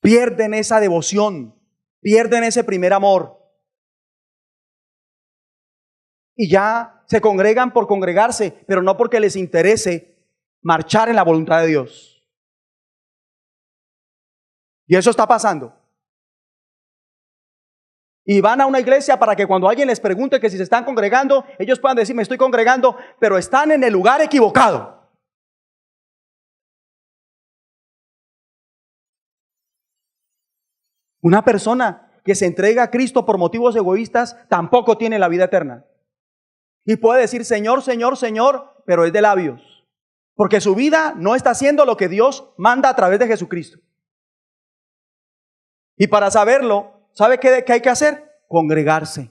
pierden esa devoción, pierden ese primer amor. Y ya se congregan por congregarse, pero no porque les interese marchar en la voluntad de Dios. Y eso está pasando. Y van a una iglesia para que cuando alguien les pregunte que si se están congregando, ellos puedan decir, me estoy congregando, pero están en el lugar equivocado. Una persona que se entrega a Cristo por motivos egoístas tampoco tiene la vida eterna. Y puede decir Señor, Señor, Señor, pero es de labios. Porque su vida no está haciendo lo que Dios manda a través de Jesucristo. Y para saberlo, ¿sabe qué hay que hacer? Congregarse.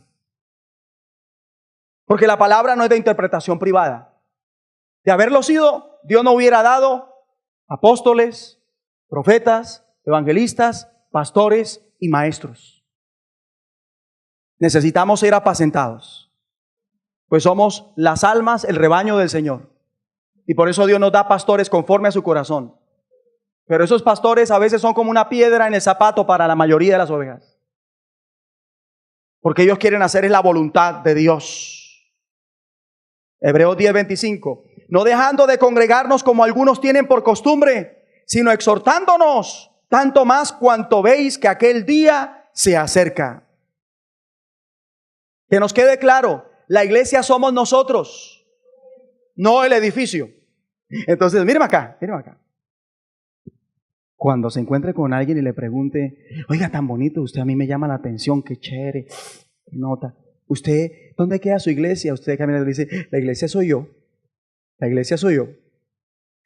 Porque la palabra no es de interpretación privada. De haberlo sido, Dios no hubiera dado apóstoles, profetas, evangelistas, pastores y maestros. Necesitamos ser apacentados, pues somos las almas, el rebaño del Señor. Y por eso Dios nos da pastores conforme a su corazón. Pero esos pastores a veces son como una piedra en el zapato para la mayoría de las ovejas. Porque ellos quieren hacer es la voluntad de Dios. Hebreos 10:25. No dejando de congregarnos como algunos tienen por costumbre, sino exhortándonos, tanto más cuanto veis que aquel día se acerca. Que nos quede claro, la iglesia somos nosotros, no el edificio. Entonces, mírame acá. Cuando se encuentre con alguien y le pregunte, oiga, tan bonito, usted a mí me llama la atención, qué chévere, qué nota. ¿Usted dónde queda su iglesia? Usted camina y dice, la iglesia soy yo. La iglesia soy yo.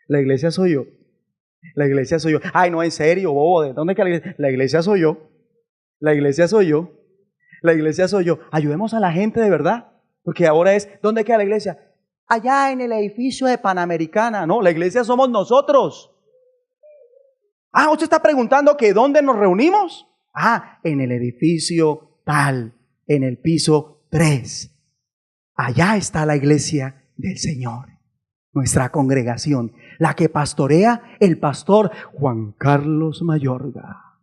La iglesia soy yo. La iglesia soy yo. Ay, no, en serio, bobo, ¿de dónde queda la iglesia? La iglesia soy yo. La iglesia soy yo. La iglesia soy yo. Ayudemos a la gente de verdad. Porque ahora es, ¿dónde queda la iglesia? Allá en el edificio de Panamericana. No, la iglesia somos nosotros. Ah, usted está preguntando que ¿dónde nos reunimos? Ah, en el edificio tal, en el piso 3. Allá está la iglesia del Señor, nuestra congregación, la que pastorea el pastor Juan Carlos Mayorga.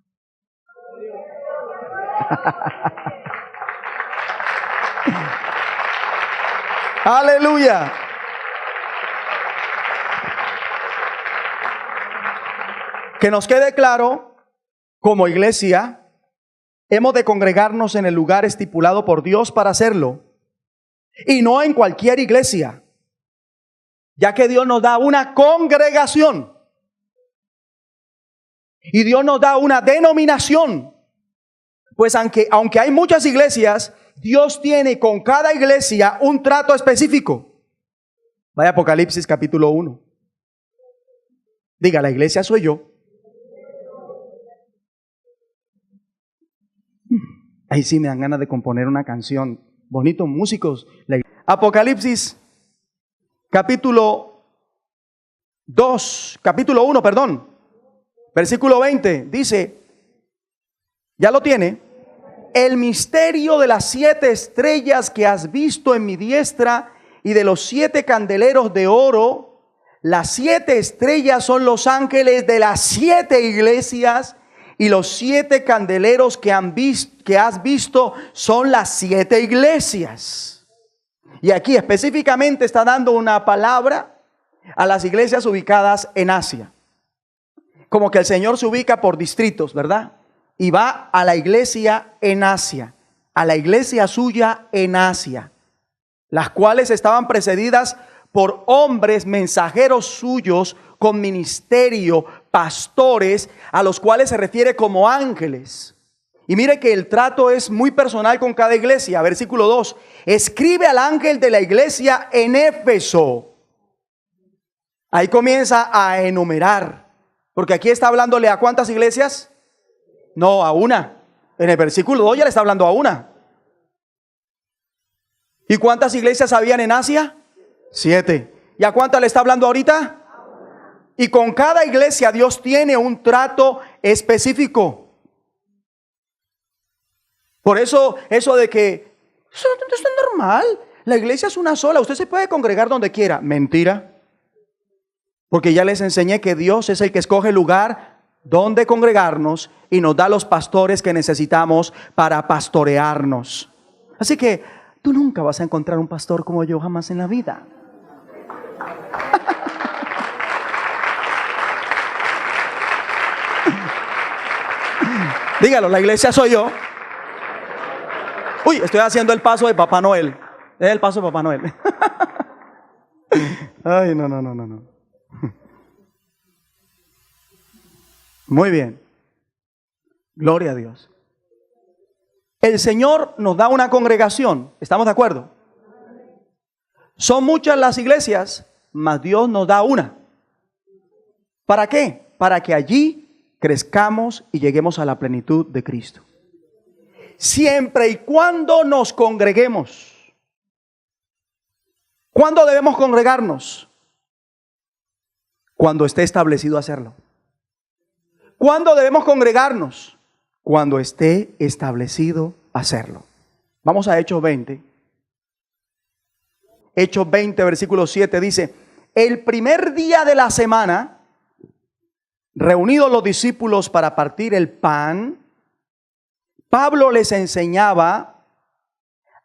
Aleluya. Que nos quede claro, como iglesia, hemos de congregarnos en el lugar estipulado por Dios para hacerlo. Y no en cualquier iglesia, ya que Dios nos da una congregación. Y Dios nos da una denominación. Pues aunque hay muchas iglesias, Dios tiene con cada iglesia un trato específico. Vaya a Apocalipsis capítulo 1. Diga, la iglesia soy yo. Ahí sí me dan ganas de componer una canción. Bonitos músicos. Apocalipsis capítulo 1, versículo 20. Dice, ¿ya lo tiene? El misterio de las 7 estrellas que has visto en mi diestra y de los 7 candeleros de oro. Las 7 estrellas son los ángeles de las 7 iglesias. Y los 7 candeleros que has visto son las 7 iglesias. Y aquí específicamente está dando una palabra a las iglesias ubicadas en Asia. Como que el Señor se ubica por distritos, ¿verdad? Y va a la iglesia en Asia, a la iglesia suya en Asia, las cuales estaban precedidas por hombres mensajeros suyos con ministerio, pastores, a los cuales se refiere como ángeles. Y mire que el trato es muy personal con cada iglesia. Versículo 2. Escribe al ángel de la iglesia en Éfeso. Ahí comienza a enumerar. Porque aquí está hablándole a ¿cuántas iglesias? No, a una. En el versículo 2 ya le está hablando a una. ¿Y cuántas iglesias habían en Asia? 7. ¿Y a cuántas le está hablando ahorita? Y con cada iglesia Dios tiene un trato específico. Por eso de que eso es normal, la iglesia es una sola, usted se puede congregar donde quiera. Mentira. Porque ya les enseñé que Dios es el que escoge el lugar dónde congregarnos y nos da los pastores que necesitamos para pastorearnos. Así que tú nunca vas a encontrar un pastor como yo, jamás en la vida. Dígalo, la iglesia soy yo. Uy, estoy haciendo el paso de Papá Noel. Es el paso de Papá Noel. Ay, no. Muy bien. Gloria a Dios. El Señor nos da una congregación. ¿Estamos de acuerdo? Son muchas las iglesias, mas Dios nos da una. ¿Para qué? Para que allí crezcamos y lleguemos a la plenitud de Cristo. Siempre y cuando nos congreguemos. ¿Cuándo debemos congregarnos? Cuando esté establecido hacerlo. ¿Cuándo debemos congregarnos? Cuando esté establecido hacerlo. Vamos a Hechos 20. Hechos 20, versículo 7 dice: el primer día de la semana, reunidos los discípulos para partir el pan, Pablo les enseñaba,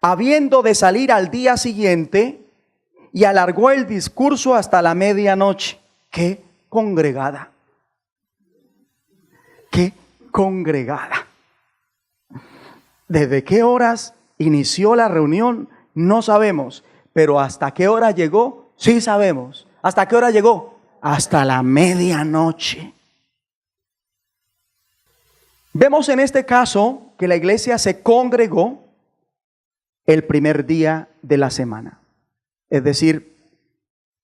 habiendo de salir al día siguiente, y alargó el discurso hasta la medianoche. ¡Qué congregada! ¡Qué congregada! ¿Desde qué horas inició la reunión? No sabemos, pero ¿hasta qué hora llegó? Sí sabemos. ¿Hasta qué hora llegó? Hasta la medianoche. Vemos en este caso que la iglesia se congregó el primer día de la semana. Es decir,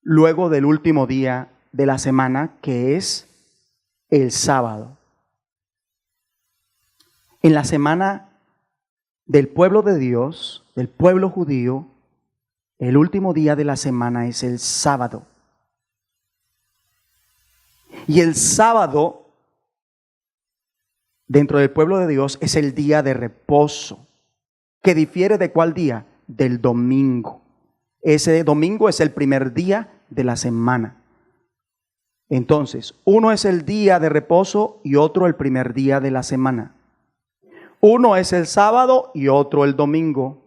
luego del último día de la semana, que es el sábado. En la semana del pueblo de Dios, del pueblo judío, el último día de la semana es el sábado. Y el sábado, dentro del pueblo de Dios, es el día de reposo, que difiere de ¿cuál día? Del domingo. Ese domingo es el primer día de la semana. Entonces, uno es el día de reposo y otro el primer día de la semana. Uno es el sábado y otro el domingo.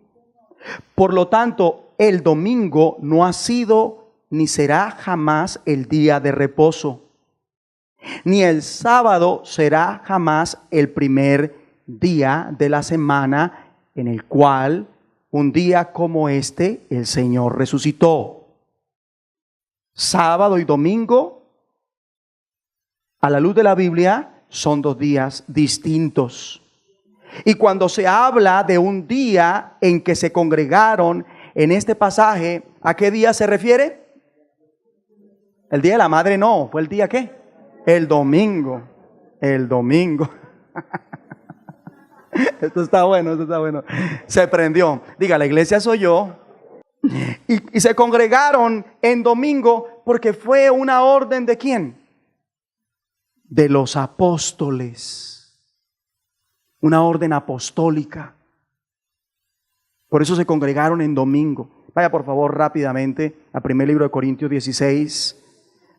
Por lo tanto, el domingo no ha sido ni será jamás el día de reposo. Ni el sábado será jamás el primer día de la semana en el cual un día como este el Señor resucitó. Sábado y domingo, a la luz de la Biblia, son dos días distintos. Y cuando se habla de un día en que se congregaron en este pasaje, ¿a qué día se refiere? El día de la madre no, ¿fue el día qué? El domingo. El domingo. Esto está bueno, esto está bueno. Se prendió. Diga, la iglesia soy yo. Y se congregaron en domingo porque fue una orden ¿de quién? De los apóstoles. Una orden apostólica. Por eso se congregaron en domingo. Vaya por favor rápidamente a primer libro de Corintios 16.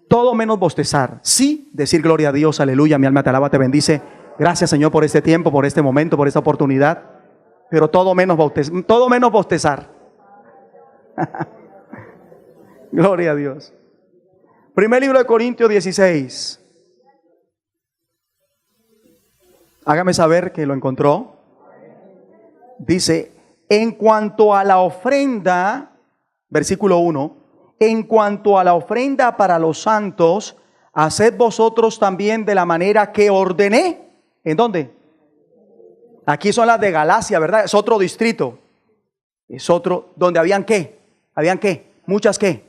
Todo menos bostezar. Sí, decir gloria a Dios, aleluya, mi alma te alaba, te bendice. Gracias Señor por este tiempo, por este momento, por esta oportunidad. Pero todo menos bostezar. Gloria a Dios. Primer libro de Corintios 16. Hágame saber que lo encontró. Dice, en cuanto a la ofrenda, versículo 1, en cuanto a la ofrenda para los santos, haced vosotros también de la manera que ordené. ¿En dónde? Aquí son las de Galacia, ¿verdad? Es otro distrito. Es otro, donde habían ¿qué? ¿Habían qué? Muchas ¿qué?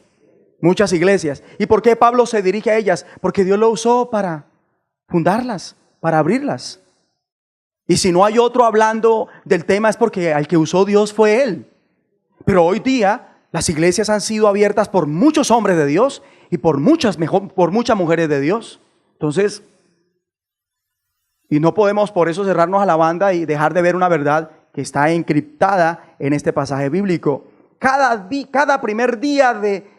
Muchas iglesias. ¿Y por qué Pablo se dirige a ellas? Porque Dios lo usó para fundarlas, para abrirlas. Y si no hay otro hablando del tema es porque al que usó Dios fue Él. Pero hoy día las iglesias han sido abiertas por muchos hombres de Dios y por muchas mujeres de Dios. Entonces, y no podemos por eso cerrarnos a la banda y dejar de ver una verdad que está encriptada en este pasaje bíblico. Cada primer día de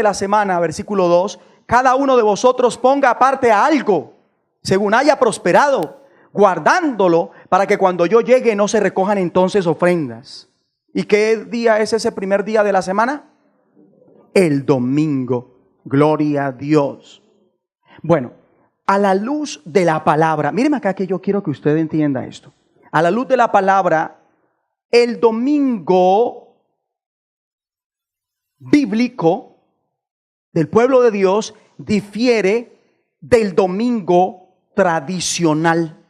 la semana, versículo 2, cada uno de vosotros ponga aparte a algo, según haya prosperado, guardándolo para que cuando yo llegue no se recojan entonces ofrendas. ¿Y qué día es ese primer día de la semana? El domingo. Gloria a Dios. Bueno, a la luz de la palabra, míreme acá que yo quiero que usted entienda esto. A la luz de la palabra, el domingo bíblico del pueblo de Dios difiere del domingo tradicional.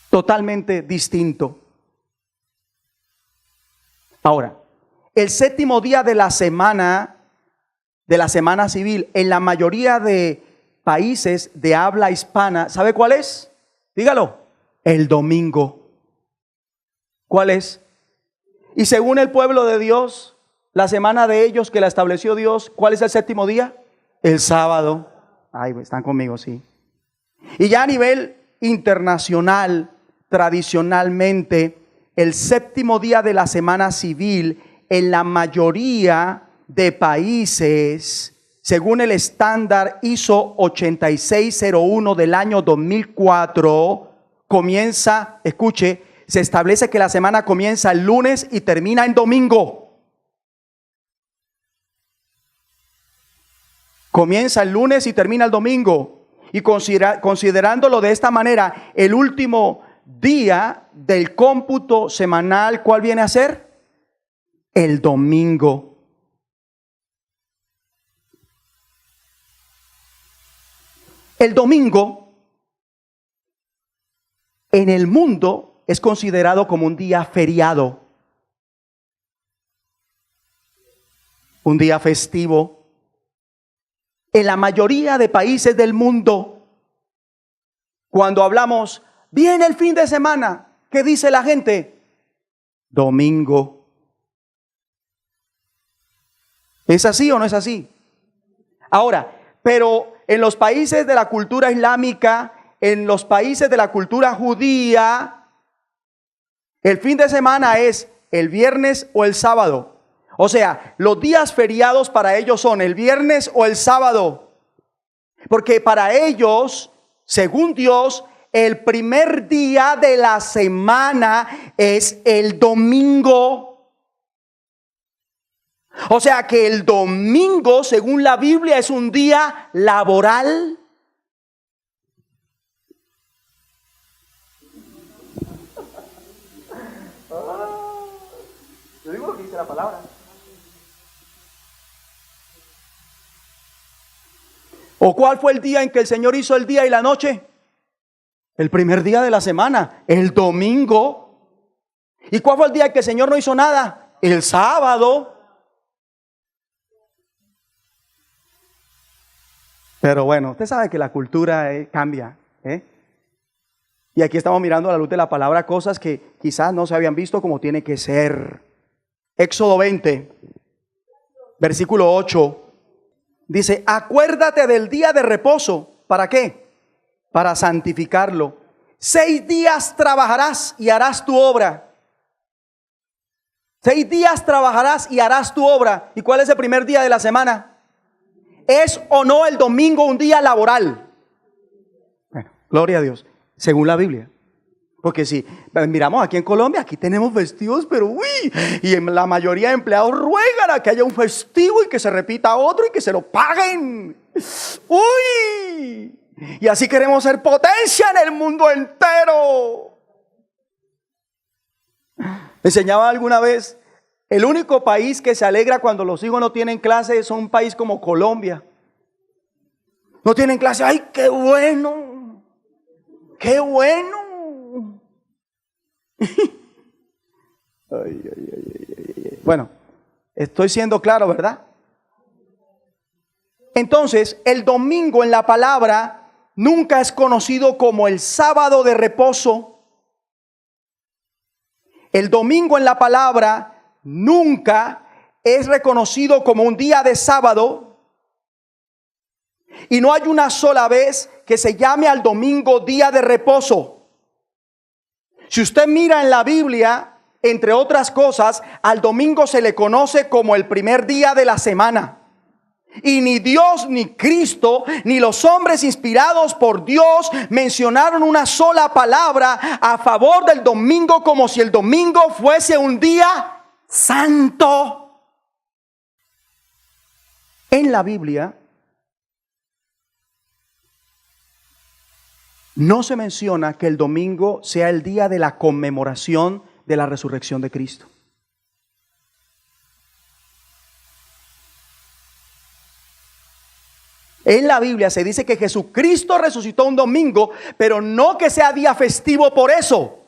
Totalmente distinto. Ahora, el séptimo día de la semana civil, en la mayoría de países de habla hispana, ¿sabe cuál es? Dígalo, el domingo. ¿Cuál es? Y según el pueblo de Dios, la semana de ellos que la estableció Dios, ¿cuál es el séptimo día? El sábado. Ay, están conmigo, sí. Y ya a nivel internacional, tradicionalmente, el séptimo día de la semana civil, en la mayoría de países, según el estándar ISO 8601 del año 2004, comienza, escuche, se establece que la semana comienza el lunes y termina en domingo. Comienza el lunes y termina el domingo. Y considerándolo de esta manera, el último día del cómputo semanal, ¿cuál viene a ser? El domingo. El domingo en el mundo es considerado como un día feriado, un día festivo. En la mayoría de países del mundo, cuando hablamos, viene el fin de semana, ¿qué dice la gente? Domingo. ¿Es así o no es así? Ahora, pero en los países de la cultura islámica, en los países de la cultura judía, el fin de semana es el viernes o el sábado. O sea, los días feriados para ellos son el viernes o el sábado. Porque para ellos, según Dios, el primer día de la semana es el domingo. O sea que el domingo, según la Biblia, es un día laboral. Yo digo lo que dice la palabra. ¿O cuál fue el día en que el Señor hizo el día y la noche? El primer día de la semana, el domingo. ¿Y cuál fue el día en que el Señor no hizo nada? El sábado. Pero bueno, usted sabe que la cultura cambia, ¿eh? Y aquí estamos mirando a la luz de la palabra cosas que quizás no se habían visto como tiene que ser. Éxodo 20, versículo 8. Dice, acuérdate del día de reposo. ¿Para qué? Para santificarlo. 6 días trabajarás y harás tu obra. 6 días trabajarás y harás tu obra. ¿Y cuál es el primer día de la semana? ¿Es o no el domingo un día laboral? Bueno, gloria a Dios, según la Biblia. Porque si miramos aquí en Colombia, aquí tenemos festivos, pero uy, y en la mayoría de empleados ruegan a que haya un festivo y que se repita otro y que se lo paguen. Uy, y así queremos ser potencia en el mundo entero. Enseñaba alguna vez, el único país que se alegra cuando los hijos no tienen clase es un país como Colombia. No tienen clase, ¡ay, qué bueno! ¡Qué bueno! Bueno, estoy siendo claro, ¿verdad? Entonces, el domingo en la palabra nunca es conocido como el sábado de reposo. El domingo en la palabra nunca es reconocido como un día de sábado. Y no hay una sola vez que se llame al domingo día de reposo. Si usted mira en la Biblia, entre otras cosas, al domingo se le conoce como el primer día de la semana. Y ni Dios, ni Cristo, ni los hombres inspirados por Dios mencionaron una sola palabra a favor del domingo, como si el domingo fuese un día santo. En la Biblia no se menciona que el domingo sea el día de la conmemoración de la resurrección de Cristo. En la Biblia se dice que Jesucristo resucitó un domingo, pero no que sea día festivo por eso.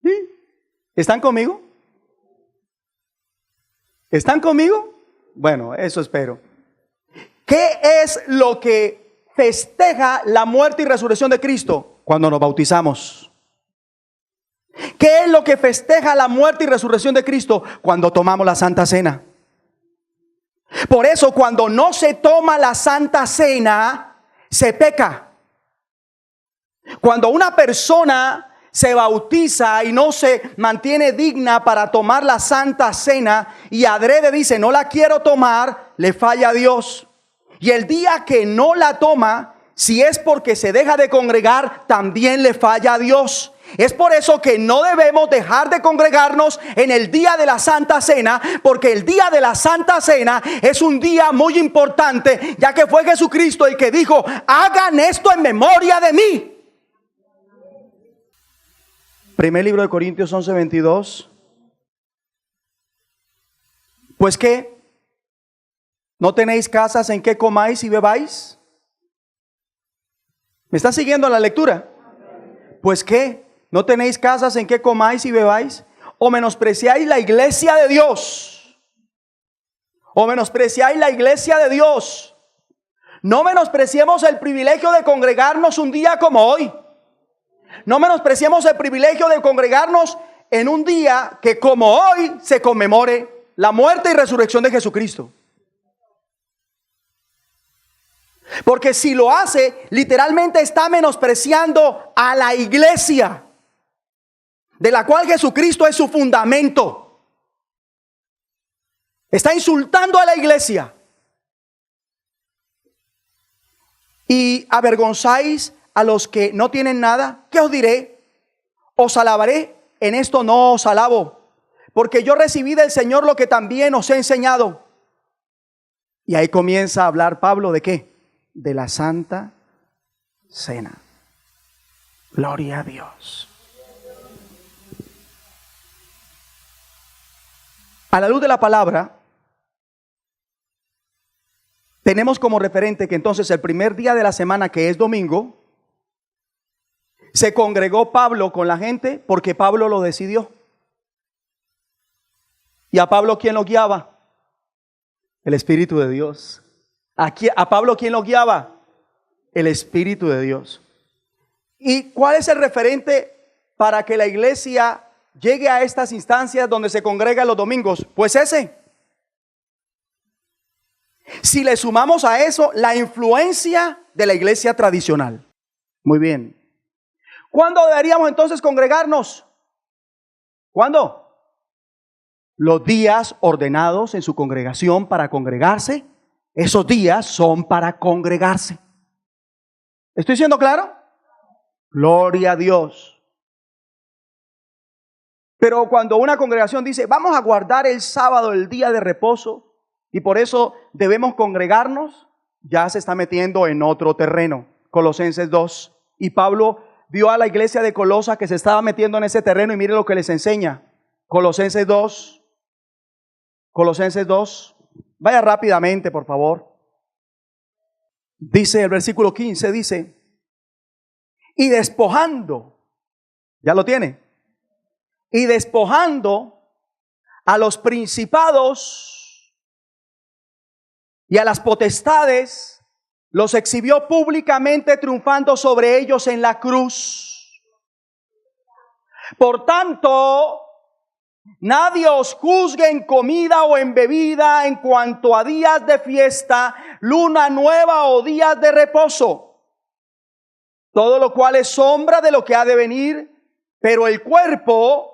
¿Sí? ¿Están conmigo? ¿Están conmigo? Bueno, eso espero. ¿Qué es lo que festeja la muerte y resurrección de Cristo? Cuando nos bautizamos. ¿Qué es lo que festeja la muerte y resurrección de Cristo? Cuando tomamos la Santa Cena. Por eso, cuando no se toma la Santa Cena, se peca. Cuando una persona se bautiza y no se mantiene digna para tomar la Santa Cena y adrede dice, no la quiero tomar, le falla a Dios. Y el día que no la toma, si es porque se deja de congregar, también le falla a Dios. Es por eso que no debemos dejar de congregarnos en el día de la Santa Cena, porque el día de la Santa Cena es un día muy importante, ya que fue Jesucristo el que dijo, hagan esto en memoria de mí. Primer libro de Corintios 11:22. Pues ¿qué? ¿No tenéis casas en que comáis y bebáis? ¿Me está siguiendo la lectura? Pues ¿qué? ¿No tenéis casas en que comáis y bebáis? ¿O menospreciáis la iglesia de Dios? ¿O menospreciáis la iglesia de Dios? No menospreciemos el privilegio de congregarnos un día como hoy. No menospreciemos el privilegio de congregarnos en un día que como hoy se conmemore la muerte y resurrección de Jesucristo. Porque si lo hace, literalmente está menospreciando a la iglesia, de la cual Jesucristo es su fundamento. Está insultando a la iglesia. Y avergonzáis a los que no tienen nada. ¿Qué os diré? ¿Os alabaré? En esto no os alabo, porque yo recibí del Señor lo que también os he enseñado. Y ahí comienza a hablar Pablo ¿de qué? De la Santa Cena. Gloria a Dios. A la luz de la palabra, tenemos como referente que entonces el primer día de la semana, que es domingo, se congregó Pablo con la gente porque Pablo lo decidió. ¿Y a Pablo quién lo guiaba? El Espíritu de Dios. ¿A Pablo quién lo guiaba? El Espíritu de Dios. ¿Y cuál es el referente para que la iglesia llegue a estas instancias donde se congrega los domingos? Pues ese. Si le sumamos a eso la influencia de la iglesia tradicional. Muy bien. ¿Cuándo deberíamos entonces congregarnos? ¿Cuándo? Los días ordenados en su congregación para congregarse. Esos días son para congregarse. ¿Estoy siendo claro? Gloria a Dios. Pero cuando una congregación dice, vamos a guardar el sábado, el día de reposo, y por eso debemos congregarnos, ya se está metiendo en otro terreno. Colosenses 2. Y Pablo vio a la iglesia de Colosa que se estaba metiendo en ese terreno y mire lo que les enseña. Colosenses 2. Colosenses 2. Vaya rápidamente, por favor. Dice el versículo 15, dice, y despojando, ¿ya lo tiene? Y despojando a los principados y a las potestades, los exhibió públicamente, triunfando sobre ellos en la cruz. Por tanto, nadie os juzgue en comida o en bebida, en cuanto a días de fiesta, luna nueva o días de reposo, todo lo cual es sombra de lo que ha de venir, pero el cuerpo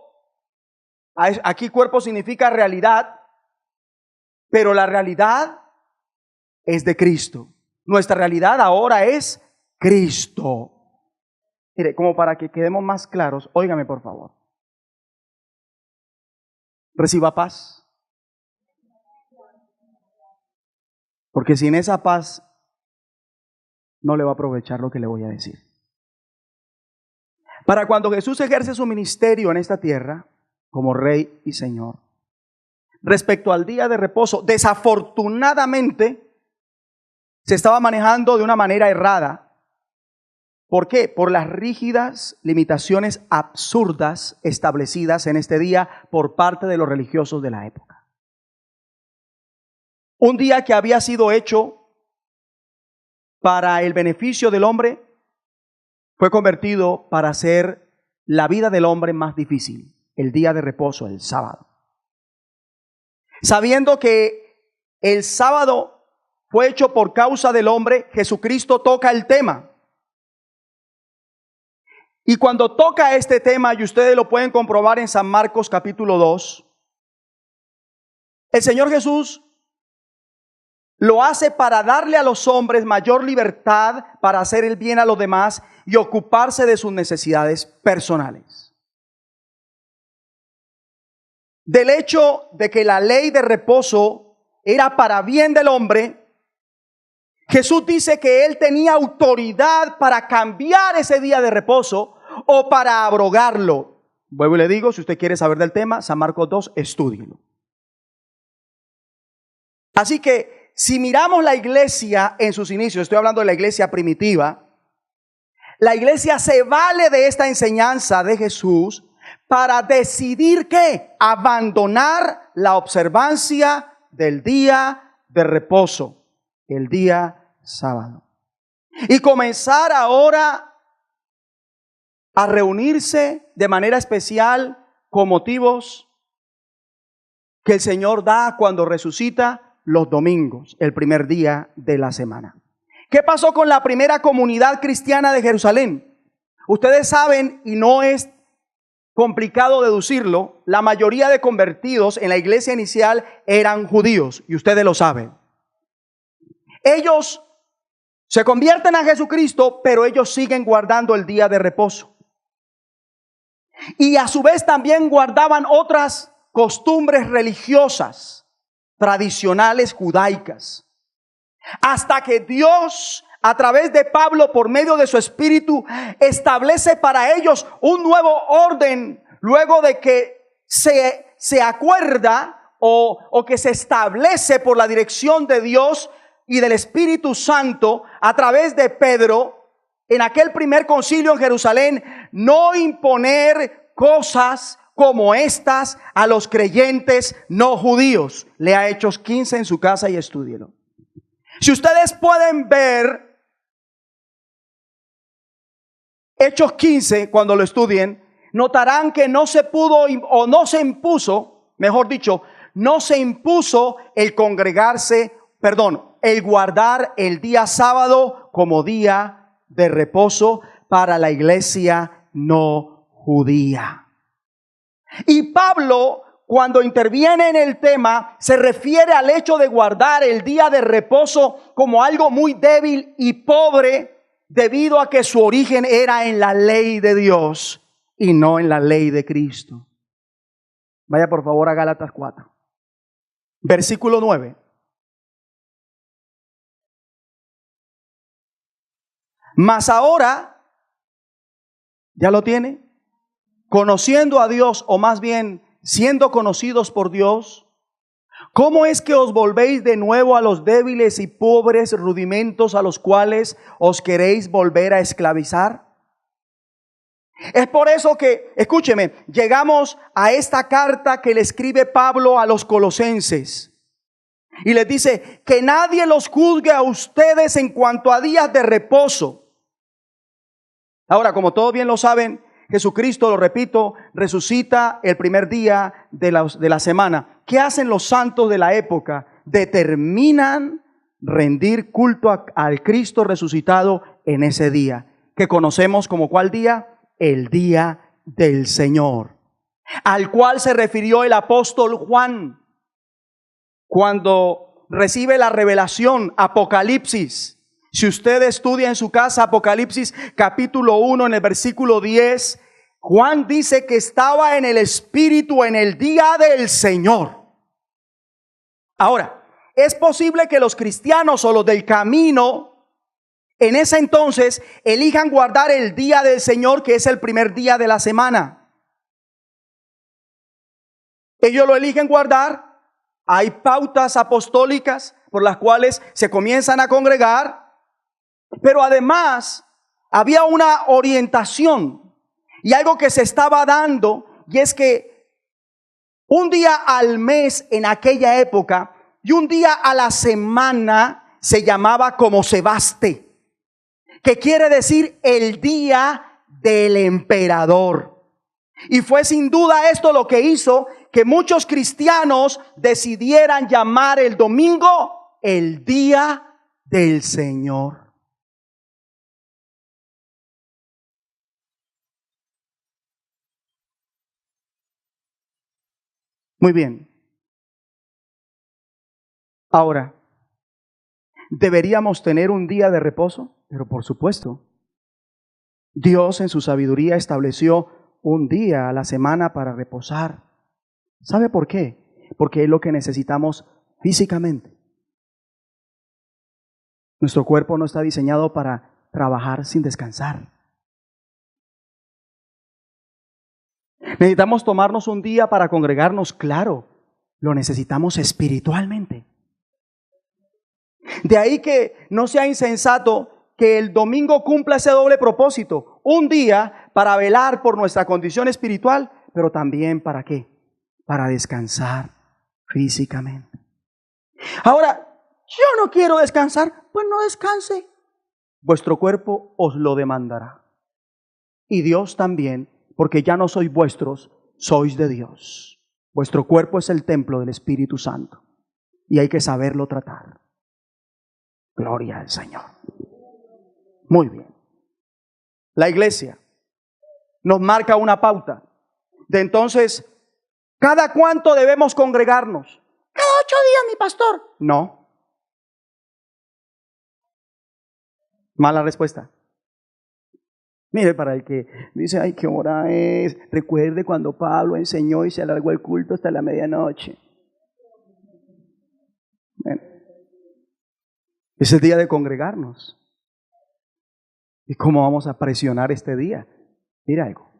Aquí cuerpo significa realidad, pero la realidad es de Cristo. Nuestra realidad ahora es Cristo. Mire, como para que quedemos más claros, óigame por favor. Reciba paz. Porque sin esa paz no le va a aprovechar lo que le voy a decir. Para cuando Jesús ejerce su ministerio en esta tierra, como Rey y Señor, respecto al día de reposo, desafortunadamente se estaba manejando de una manera errada. ¿Por qué? Por las rígidas limitaciones absurdas establecidas en este día por parte de los religiosos de la época. Un día que había sido hecho para el beneficio del hombre, fue convertido para hacer la vida del hombre más difícil, el día de reposo, el sábado. Sabiendo que el sábado fue hecho por causa del hombre, Jesucristo toca el tema. Y cuando toca este tema, y ustedes lo pueden comprobar en San Marcos capítulo 2, el Señor Jesús lo hace para darle a los hombres mayor libertad para hacer el bien a los demás y ocuparse de sus necesidades personales. Del hecho de que la ley de reposo era para bien del hombre, Jesús dice que Él tenía autoridad para cambiar ese día de reposo o para abrogarlo. Vuelvo y le digo, si usted quiere saber del tema, San Marcos 2, estúdielo. Así que, si miramos la iglesia en sus inicios, estoy hablando de la iglesia primitiva, la iglesia se vale de esta enseñanza de Jesús para decidir ¿qué? Abandonar la observancia del día de reposo, el día sábado. Y comenzar ahora a reunirse de manera especial con motivos que el Señor da cuando resucita los domingos, el primer día de la semana. ¿Qué pasó con la primera comunidad cristiana de Jerusalén? Ustedes saben, y no es complicado deducirlo, la mayoría de convertidos en la iglesia inicial eran judíos, y ustedes lo saben. Ellos se convierten a Jesucristo, pero ellos siguen guardando el día de reposo. Y a su vez también guardaban otras costumbres religiosas, tradicionales judaicas. Hasta que Dios, a través de Pablo, por medio de su Espíritu, establece para ellos un nuevo orden, luego de que se acuerda o que se establece por la dirección de Dios y del Espíritu Santo, a través de Pedro, en aquel primer concilio en Jerusalén, no imponer cosas como estas a los creyentes no judíos. Lea Hechos 15 en su casa y estúdielo. Si ustedes pueden ver Hechos 15, cuando lo estudien, notarán que no se pudo o no se impuso, mejor dicho, no se impuso el el guardar el día sábado como día de reposo para la iglesia no judía. Y Pablo, cuando interviene en el tema, se refiere al hecho de guardar el día de reposo como algo muy débil y pobre, debido a que su origen era en la ley de Dios y no en la ley de Cristo. Vaya por favor a Gálatas 4, versículo 9. Mas ahora, ¿ya lo tiene? Conociendo a Dios, o más bien siendo conocidos por Dios, ¿cómo es que os volvéis de nuevo a los débiles y pobres rudimentos a los cuales os queréis volver a esclavizar? Es por eso que, escúcheme, llegamos a esta carta que le escribe Pablo a los colosenses. Y les dice que nadie los juzgue a ustedes en cuanto a días de reposo. Ahora, como todos bien lo saben, Jesucristo, lo repito, resucita el primer día de la semana. ¿Qué hacen los santos de la época? Determinan rendir culto al Cristo resucitado en ese día, que conocemos como ¿cuál día? El día del Señor. al cual se refirió el apóstol Juan cuando recibe la revelación, Apocalipsis. Si usted estudia en su casa Apocalipsis capítulo 1 en el versículo 10, Juan dice que estaba en el Espíritu en el día del Señor. Ahora, es posible que los cristianos o los del camino en ese entonces elijan guardar el día del Señor, que es el primer día de la semana. Ellos lo eligen guardar. Hay pautas apostólicas por las cuales se comienzan a congregar, pero además había una orientación y algo que se estaba dando, y es que un día al mes en aquella época y un día a la semana se llamaba como Sebaste, que quiere decir el día del emperador. Y fue sin duda esto lo que hizo que muchos cristianos decidieran llamar el domingo el día del Señor. Muy bien. Ahora, ¿deberíamos tener un día de reposo? Pero por supuesto, Dios en su sabiduría estableció un día a la semana para reposar. ¿Sabe por qué? Porque es lo que necesitamos físicamente. Nuestro cuerpo no está diseñado para trabajar sin descansar. Necesitamos tomarnos un día para congregarnos, claro, lo necesitamos espiritualmente. De ahí que no sea insensato que el domingo cumpla ese doble propósito. Un día para velar por nuestra condición espiritual, pero también ¿para qué? Para descansar físicamente. Ahora, yo no quiero descansar, pues no descanse. Vuestro cuerpo os lo demandará. Y Dios también, porque ya no sois vuestros, sois de Dios. Vuestro cuerpo es el templo del Espíritu Santo y hay que saberlo tratar. Gloria al Señor. Muy bien. La iglesia nos marca una pauta de entonces, ¿cada cuánto debemos congregarnos? Cada 8 días, mi pastor. No. Mala respuesta. Mire, para el que dice, ay, qué hora es. Recuerde cuando Pablo enseñó y se alargó el culto hasta la medianoche. Bueno, es el día de congregarnos. ¿Y cómo vamos a presionar este día? Mira algo.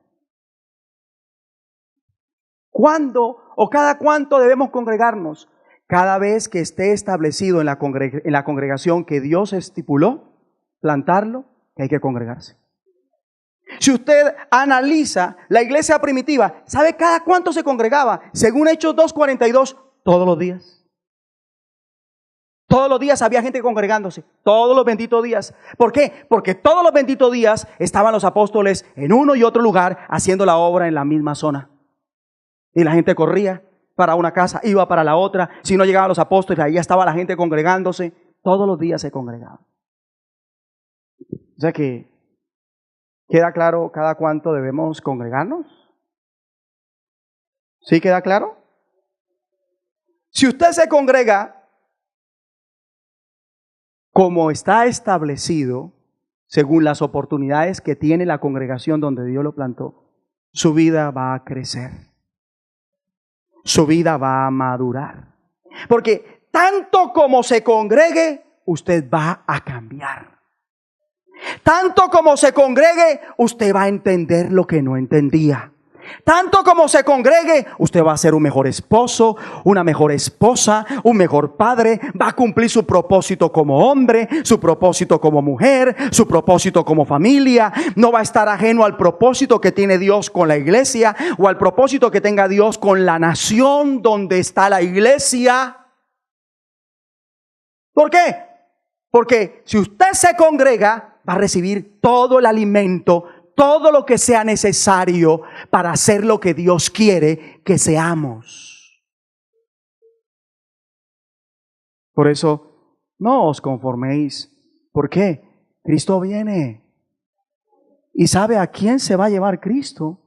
¿Cuándo o cada cuánto debemos congregarnos? Cada vez que esté establecido en la congregación que Dios estipuló, plantarlo, que hay que congregarse. Si usted analiza la iglesia primitiva, ¿sabe cada cuánto se congregaba? Según Hechos 2:42, todos los días. Todos los días había gente congregándose, todos los benditos días. ¿Por qué? Porque todos los benditos días estaban los apóstoles en uno y otro lugar haciendo la obra en la misma zona. Y la gente corría para una casa, iba para la otra. Si no llegaban los apóstoles, ahí estaba la gente congregándose. Todos los días se congregaban. O sea que, ¿queda claro cada cuánto debemos congregarnos? ¿Sí queda claro? Si usted se congrega como está establecido, según las oportunidades que tiene la congregación donde Dios lo plantó, su vida va a crecer. Su vida va a madurar. Porque tanto como se congregue, usted va a cambiar. Tanto como se congregue, usted va a entender lo que no entendía. Tanto como se congregue, usted va a ser un mejor esposo, una mejor esposa, un mejor padre. Va a cumplir su propósito como hombre, su propósito como mujer, su propósito como familia. No va a estar ajeno al propósito que tiene Dios con la iglesia o al propósito que tenga Dios con la nación donde está la iglesia. ¿Por qué? Porque si usted se congrega, va a recibir todo el alimento, todo lo que sea necesario para hacer lo que Dios quiere que seamos. Por eso, no os conforméis. ¿Por qué? Cristo viene. ¿Y sabe a quién se va a llevar Cristo?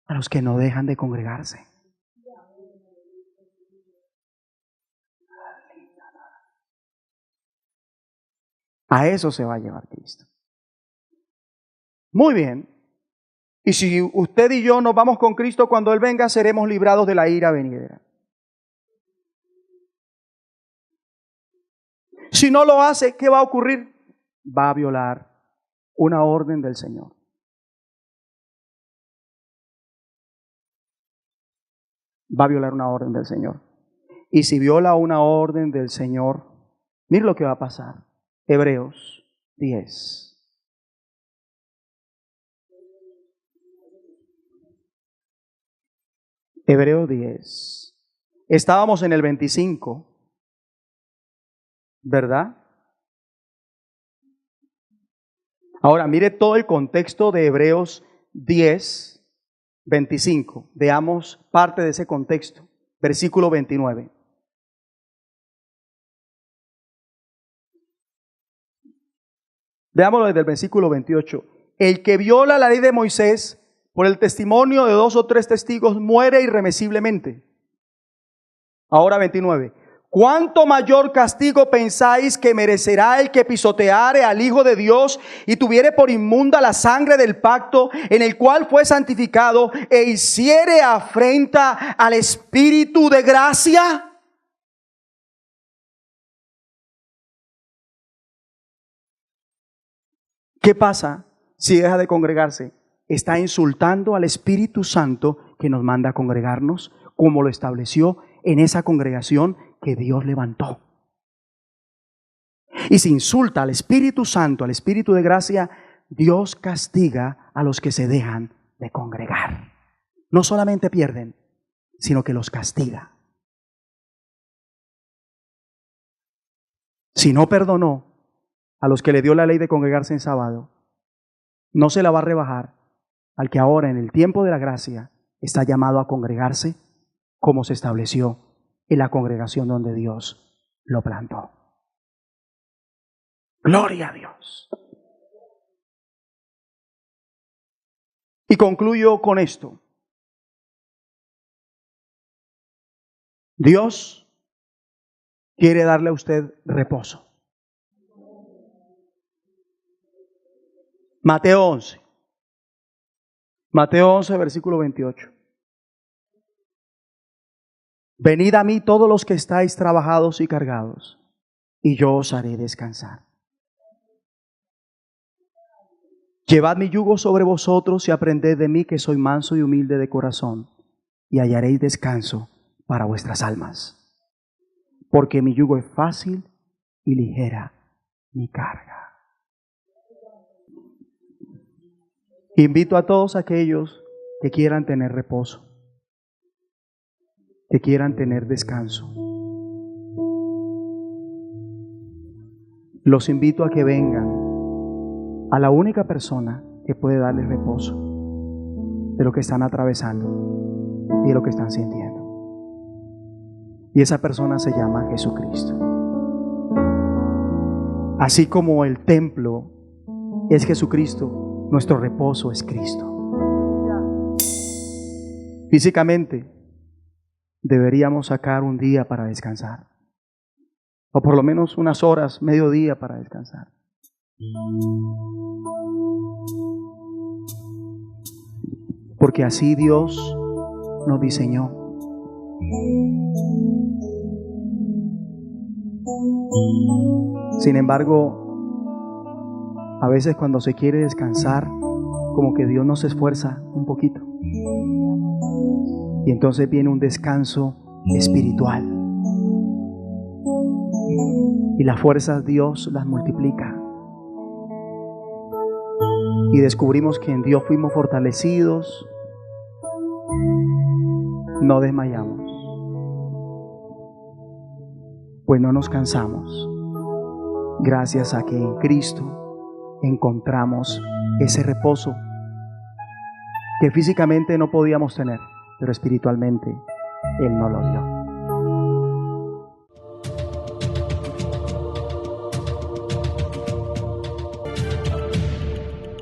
A los que no dejan de congregarse. A eso se va a llevar Cristo. Muy bien. Y si usted y yo nos vamos con Cristo cuando Él venga, seremos librados de la ira venidera. Si no lo hace, ¿qué va a ocurrir? Va a violar una orden del Señor. Va a violar una orden del Señor. Y si viola una orden del Señor, mire lo que va a pasar. Hebreos 10. Hebreos 10. Estábamos en el 25, ¿verdad? Ahora mire todo el contexto de Hebreos 10, 25. Veamos parte de ese contexto. Versículo 29. Veámoslo desde el versículo 28. El que viola la ley de Moisés por el testimonio de 2 o 3 testigos muere irremisiblemente. Ahora 29. ¿Cuánto mayor castigo pensáis que merecerá el que pisoteare al Hijo de Dios y tuviere por inmunda la sangre del pacto en el cual fue santificado e hiciere afrenta al Espíritu de gracia? ¿Qué pasa si deja de congregarse? Está insultando al Espíritu Santo que nos manda a congregarnos, como lo estableció en esa congregación que Dios levantó. Y si insulta al Espíritu Santo, al Espíritu de gracia, Dios castiga a los que se dejan de congregar. No solamente pierden, sino que los castiga. Si no perdonó a los que le dio la ley de congregarse en sábado, no se la va a rebajar al que ahora en el tiempo de la gracia está llamado a congregarse como se estableció en la congregación donde Dios lo plantó. Gloria a Dios. Y concluyo con esto. Dios quiere darle a usted reposo. Mateo 11. Mateo 11, versículo 28. Venid a mí todos los que estáis trabajados y cargados, y yo os haré descansar. Llevad mi yugo sobre vosotros y aprended de mí, que soy manso y humilde de corazón, y hallaréis descanso para vuestras almas. Porque mi yugo es fácil y ligera mi carga. Invito a todos aquellos que quieran tener reposo, que quieran tener descanso. Los invito a que vengan a la única persona que puede darles reposo de lo que están atravesando y de lo que están sintiendo. Y esa persona se llama Jesucristo. Así como el templo es Jesucristo, nuestro reposo es Cristo. Físicamente deberíamos sacar un día para descansar, o por lo menos unas horas, mediodía para descansar. Porque así Dios nos diseñó. Sin embargo, a veces cuando se quiere descansar, como que Dios nos esfuerza un poquito. Y entonces viene un descanso espiritual. Y las fuerzas Dios las multiplica. Y descubrimos que en Dios fuimos fortalecidos, no desmayamos, pues no nos cansamos, gracias a que en Cristo encontramos ese reposo que físicamente no podíamos tener, pero espiritualmente Él nos lo dio.